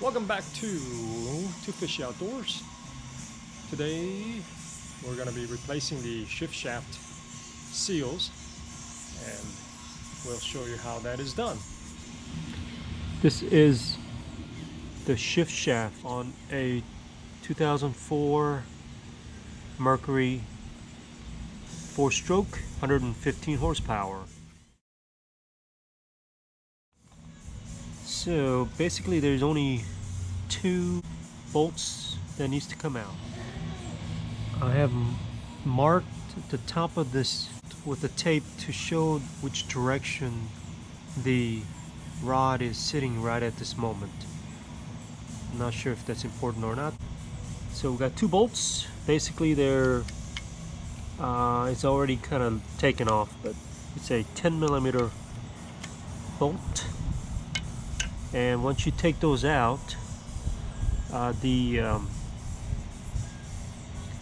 Welcome back to Mercury Outdoors. Today we're going to be replacing the shift shaft seals, and we'll show you how that is done. This is the shift shaft on a 2004 Mercury 4-stroke, 115 horsepower. So basically there's only 2 bolts that needs to come out. I have marked the top of this with the tape to show which direction the rod is sitting right at this moment. I'm not sure if that's important or not. So we got 2 bolts. Basically they're it's already kind of taken off, but it's a 10mm bolt. And once you take those out,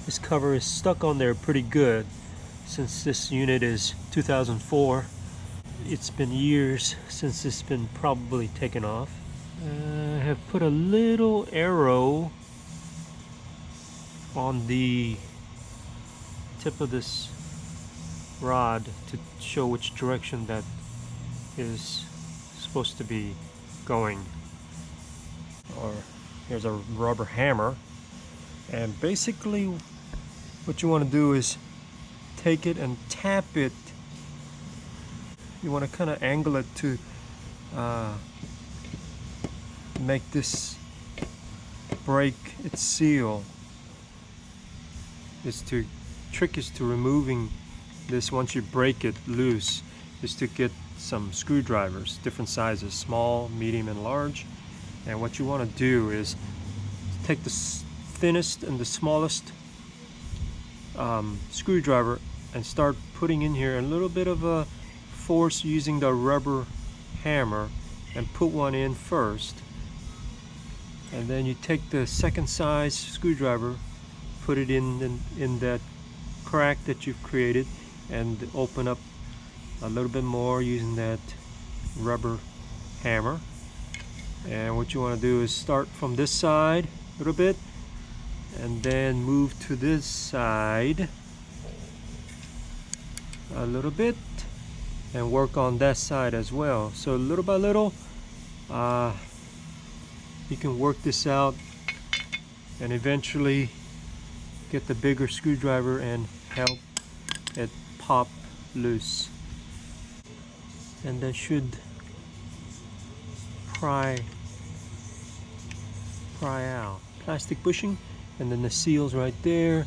this cover is stuck on there pretty good. Since this unit is 2004, it's been years since it's been probably taken off. I have put a little arrow on the tip of this rod to show which direction that is supposed to be going. Or here's a rubber hammer, and basically what you want to do is take it and tap it. You want to kind of angle it to make this break its seal. Trick is to removing this. Once you break it loose, is to get some screwdrivers, different sizes, small, medium, and large. And what you want to do is take the thinnest and the smallest screwdriver and start putting in here a little bit of a force using the rubber hammer, and put one in first, and then you take the second size screwdriver, put it in that crack that you've created, and open up a little bit more using that rubber hammer. And what you want to do is start from this side a little bit, and then move to this side a little bit, and work on that side as well. So little by little, you can work this out and eventually get the bigger screwdriver and help it pop loose. And that should pry out. Plastic bushing, and then the seals right there.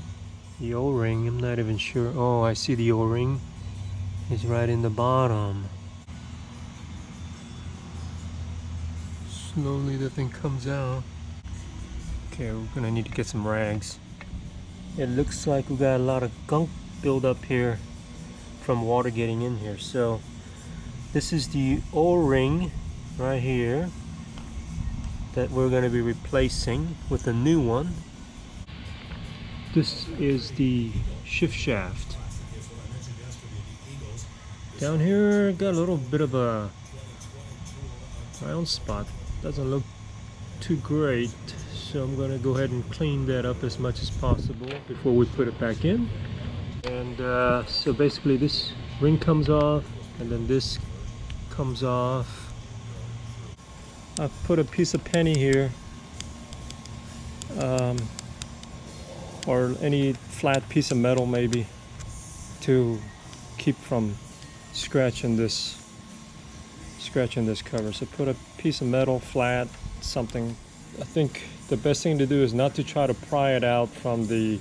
The O-ring, I'm not even sure. Oh, I see the O-ring is right in the bottom. Slowly the thing comes out. Okay, we're gonna need to get some rags. It looks like we got a lot of gunk build up here from water getting in here. So this is the O-ring right here that we're going to be replacing with a new one. This is the shift shaft. Down here got a little bit of a round spot. Doesn't look too great, so I'm going to go ahead and clean that up as much as possible before we put it back in. And so basically this ring comes off, and then this comes off. I've put a piece of penny here, or any flat piece of metal maybe, to keep from scratching this cover. So put a piece of metal, flat, something. I think the best thing to do is not to try to pry it out from the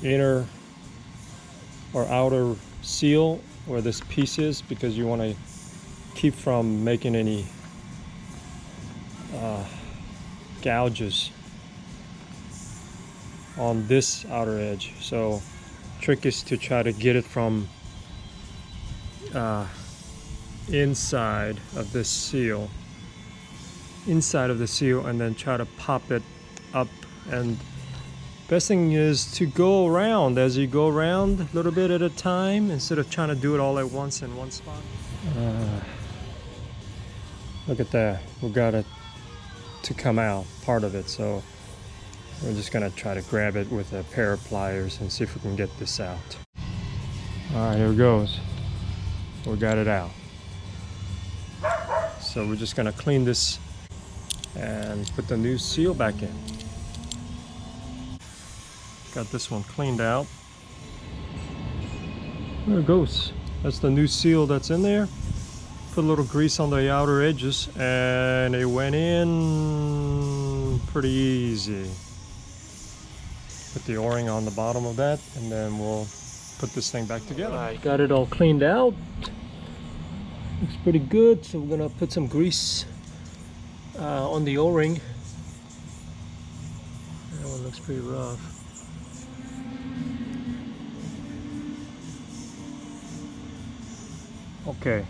inner or outer seal where this piece is, because you want to keep from making any gouges on this outer edge. So trick is to try to get it from inside of this seal, and then try to pop it up. And best thing is to go around as you go around, a little bit at a time, instead of trying to do it all at once in one spot. Look at that, we got it to come out, part of it. So we're just gonna try to grab it with a pair of pliers and see if we can get this out. All right, here it goes. We got it out. So we're just gonna clean this and put the new seal back in. Got this one cleaned out. There it goes. That's the new seal that's in there. Put a little grease on the outer edges and it went in pretty easy. Put the O-ring on the bottom of that and then we'll put this thing back together. Alright, got it all cleaned out. Looks pretty good, so we're gonna put some grease on the O-ring. That one looks pretty rough. Okay,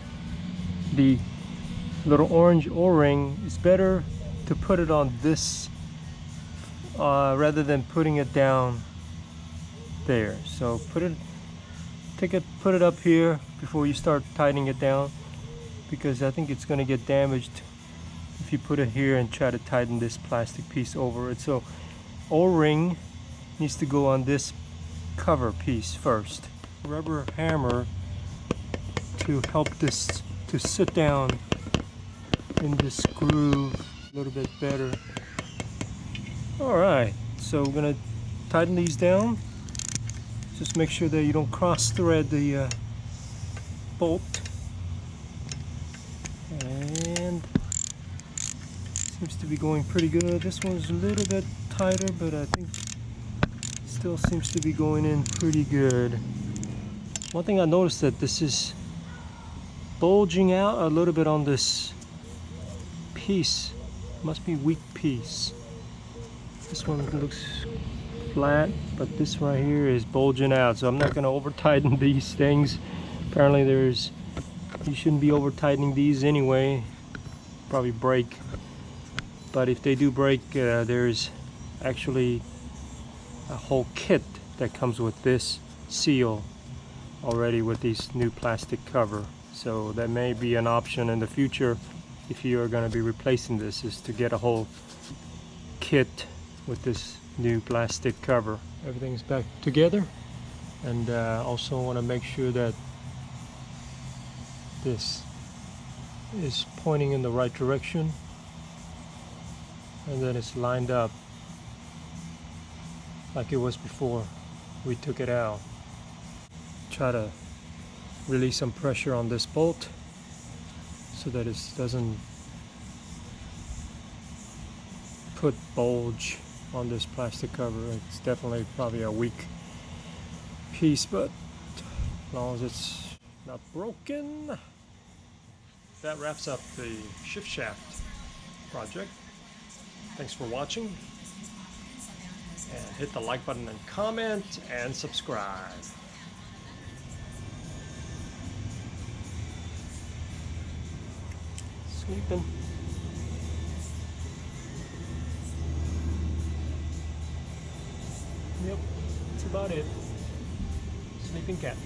the little orange O-ring is better to put it on this rather than putting it down there. So put it up here before you start tightening it down, because I think it's going to get damaged if you put it here and try to tighten this plastic piece over it. So O-ring needs to go on this cover piece first. Rubber hammer to help this to sit down in this groove a little bit better. Alright, so we're going to tighten these down. Just make sure that you don't cross thread the bolt. And seems to be going pretty good. This one's a little bit tighter, but I think still seems to be going in pretty good. One thing I noticed that this is bulging out a little bit on this piece. Must be weak piece. This one looks flat, but this right here is bulging out, so I'm not going to over tighten these things. Apparently you shouldn't be over tightening these anyway, probably break. But if they do break, there's actually a whole kit that comes with this seal already with these new plastic cover. So that may be an option in the future if you are going to be replacing this, is to get a whole kit with this new plastic cover. Everything's back together, and also want to make sure that this is pointing in the right direction and that it's lined up like it was before we took it out. Try to release some pressure on this bolt so that it doesn't put bulge on this plastic cover. It's definitely probably a weak piece, but as long as it's not broken. That wraps up the shift shaft project. Thanks for watching, and hit the like button and comment and subscribe. Sleeping. Yep, that's about it. Sleeping cat.